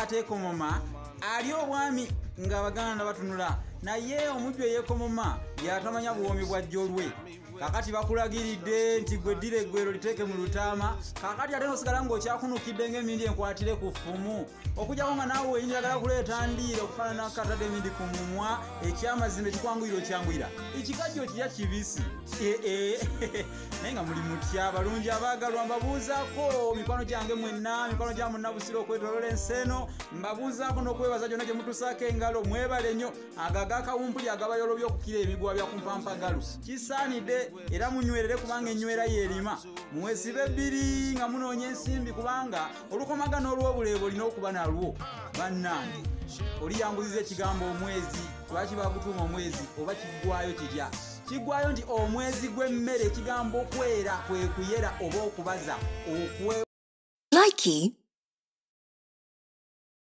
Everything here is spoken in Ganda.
ateekomoma ali obwami ng'Abaganda batunula naye omujju eyeekomoma yatamanya buwomi bwa jjolwe. Kakati bakulagiridde nti gwe ddira eggwero liteeke mu lutaama. Kakati ate nosigala ng'okyakunukidde ng'emindi enkwatire ku ffumu. Okujjako nga naawe oyinjagala kuleeta ndiira okufaanana katadde emindi ku mumwa ekyamazima ekikwanguyira okyanguyira. Ekikajjo kirya kibisi. Naye nga muli mutya balungi abaagalwa mbabuuzaako mikwano gyange mwenna mikwano gya Munnabusiro okwetooloola ensi eno mbabuuzaako n'okwebaza gyonna gye mutusaako engalo mwebale nnyo agaga akawumpuli agabayolobya okukira emiguwa bya kumpampagalu kisaanidde era munywerere kubanga enywera yeerima mwesibe ebbiri nga munoonya ensimbi kubanga olukomagano olw'obuleebo olina okuba nalwo bannange oliyanguziza ekigambo omwezi lwaki bagutuuma omwezi oba kiggwayo kirya kiggwayo nti omwezi gw'emmere ekigambo kwera kwe kuyera oba okubaza okwe Likey